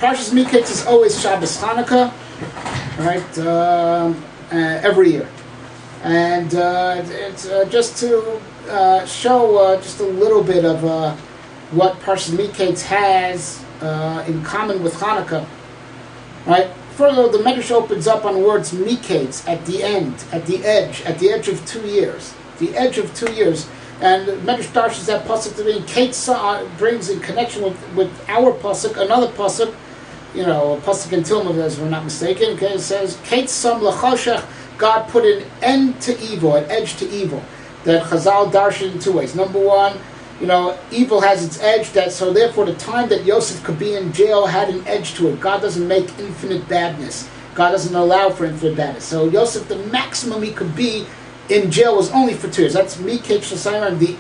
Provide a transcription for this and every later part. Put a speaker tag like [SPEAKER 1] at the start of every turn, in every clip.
[SPEAKER 1] Parshas Miketz is always Shabbos Hanukkah, right? Every year, and it's just to show just a little bit of what Parshas Miketz has in common with Hanukkah, right? Further, the Medrash opens up on words Miketz at the end, at the edge of 2 years, the edge of 2 years. And Medrash Darshan that pasuk to mean Ketz brings in connection with our pasuk another pasuk, a pasuk in Tilma, as we're not mistaken. Okay, it says Ketz Sam Lachoshech, God put an end to evil, an edge to evil. That Chazal Darshan in two ways. Number one, evil has its edge. So therefore, the time that Yosef could be in jail had an edge to it. God doesn't make infinite badness. God doesn't allow for infinite badness. So Yosef, the maximum he could be in jail was only for 2 years. That's Miketz Shasayim. The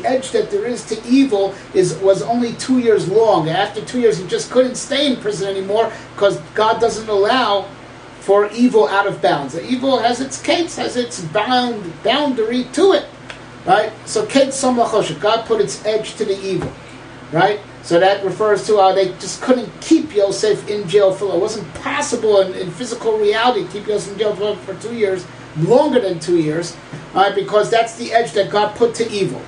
[SPEAKER 1] edge that there is to evil was only 2 years long. After 2 years, he just couldn't stay in prison anymore because God doesn't allow for evil out of bounds. The evil has its Ketz, has its boundary to it, right? So Ketz Sam Lachoshech, God put its edge to the evil, right? So that refers to how they just couldn't keep Yosef in jail for. It wasn't possible in physical reality to keep Yosef in jail for 2 years. Longer than 2 years, because that's the edge that God put to evil.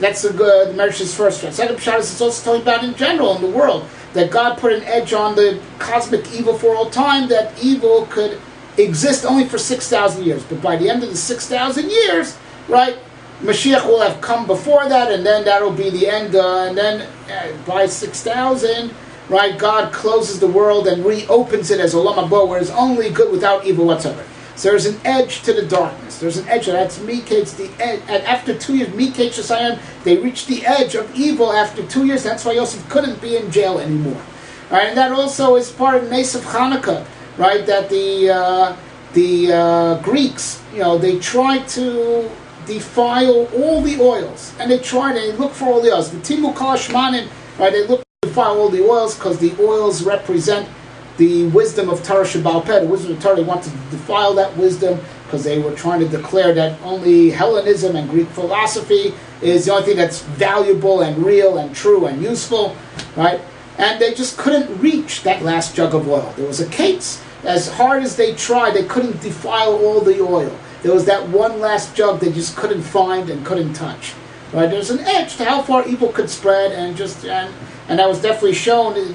[SPEAKER 1] That's the Meresh's first pshat. Second pshat is it's also talking about in general in the world that God put an edge on the cosmic evil for all time, that evil could exist only for 6,000 years. But by the end of the 6,000 years, right, Mashiach will have come before that, and then that'll be the end. And then by 6,000, right, God closes the world and reopens it as Olam Haba, where it's only good without evil whatsoever. So there's an edge to the darkness. There's an edge. That's Miketz, the edge. And after 2 years, Miketz Shasayim, they reached the edge of evil after 2 years. That's why Yosef couldn't be in jail anymore. All right, and that also is part of Nes of Hanukkah, right? That the Greeks, they tried to defile all the oils, and they look for all the oils. The Timu Kol Shmanim, right? They look to defile all the oils because the oils represent the wisdom of Torah Sheba'al Peh, the wisdom of Torah. They wanted to defile that wisdom because they were trying to declare that only Hellenism and Greek philosophy is the only thing that's valuable and real and true and useful, right? And they just couldn't reach that last jug of oil. There was a Ketz. As hard as they tried, they couldn't defile all the oil. There was that one last jug they just couldn't find and couldn't touch. Right? There's an edge to how far evil could spread, and that was definitely shown. It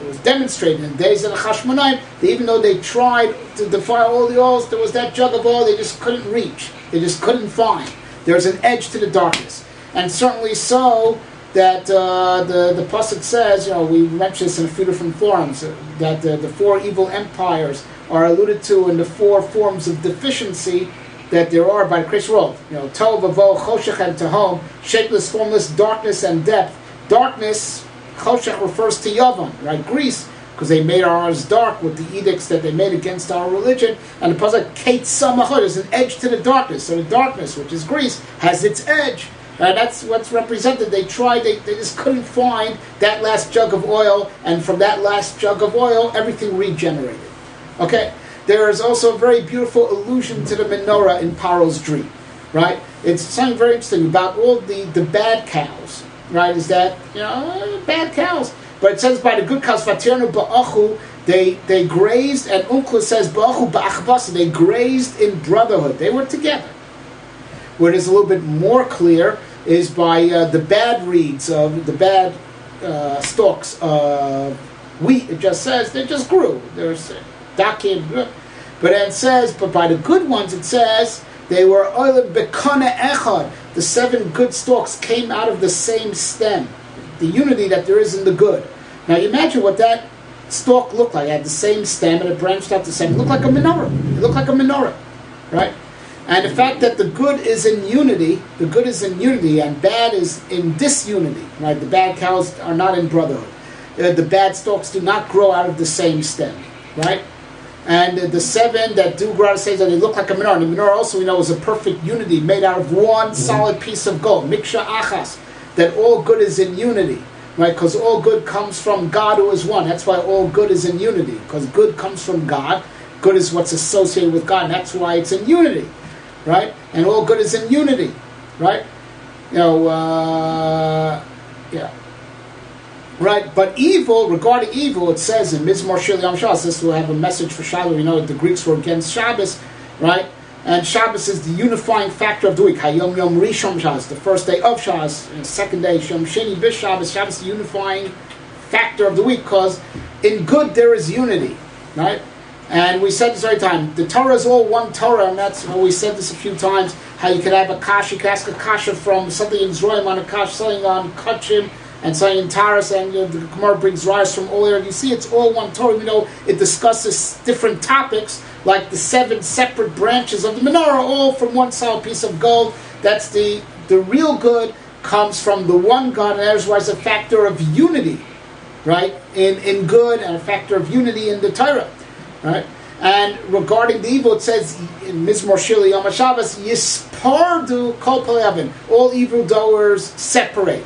[SPEAKER 1] was demonstrated in the days of the Chashmonaim that even though they tried to defile all the oils, there was that jug of oil they just couldn't reach. They just couldn't find. There's an edge to the darkness, and certainly so that the pasuk says. We mentioned this in a few different forums that the four evil empires are alluded to in the four forms of deficiency that there are by the Christian world. Tov, Avo, Choshech, and Tehom, shapeless, formless, darkness, and depth. Darkness, Choshech refers to Yavan, right? Greece, because they made ours dark with the edicts that they made against our religion. And the pasuk Ketz Sam Lachoshech, there's an edge to the darkness. So the darkness, which is Greece, has its edge. That's what's represented. They tried, they just couldn't find that last jug of oil, and from that last jug of oil, everything regenerated. Okay? There is also a very beautiful allusion to the menorah in Paro's dream, right? It's something very interesting about all the bad cows, right? Is that, bad cows. But it says by the good cows, Vatirnu ba'achu, they grazed, and Unkla says, ba'achu ba'achvasa, they grazed in brotherhood. They were together. Where it is a little bit more clear is by the bad reeds of the bad stalks of wheat. It just says they just grew. There's dakim, but then it says, but by the good ones it says they were oiled bekana echad. The 7 good stalks came out of the same stem. The unity that there is in the good. Now you imagine what that stalk looked like. It had the same stem and it branched out the same. It looked like a menorah. Right? And the fact that the good is in unity, and bad is in disunity, right? The bad cows are not in brotherhood. The bad stalks do not grow out of the same stem, right? And the 7 that do grow out of the same stem, they look like a menorah. And the menorah also, we know, is a perfect unity made out of one solid piece of gold, miksha achas, that all good is in unity, right? Because all good comes from God who is one. That's why all good is in unity, because good comes from God. Good is what's associated with God, and that's why it's in unity. Right? And all good is in unity. Right? Right, but evil, regarding evil, it says in Mizmor Shir Yom Shabbos, this will have a message for Shabbos. We know that the Greeks were against Shabbos, right? And Shabbos is the unifying factor of the week. Hayom Yom Rishon Shabbos, the first day of Shabbos, and the second day, Shom Sheni Bish Shabbos. Shabbos is the unifying factor of the week, because in good there is unity, right? And we said this every time, the Torah is all one Torah, and that's, we said this a few times, how you could have a kasha, you could ask a kasha from something in Zroim on a kasha, something on Kachim, and something in Taras, and the Gemara brings rice from all there. You see, it's all one Torah. It discusses different topics, like the 7 separate branches of the menorah, all from one solid piece of gold. That's the real good comes from the one God, and there's why it's a factor of unity, right? In good, and a factor of unity in the Torah, right? And regarding the evil, it says in Mizmor Shir Yom HaShabbos, Yispardu Kol Peleavin, all evildoers separate.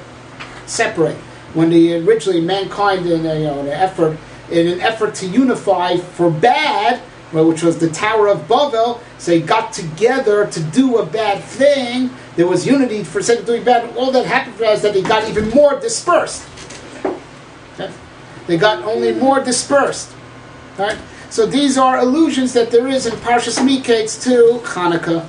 [SPEAKER 1] When originally mankind in an effort to unify for bad, right, which was the Tower of Babel, so they got together to do a bad thing. There was unity for sake of doing bad. All that happened for us is that they got even more dispersed. Okay? They got only more dispersed. Right? So these are allusions that there is in Parshas Miketz to Hanukkah.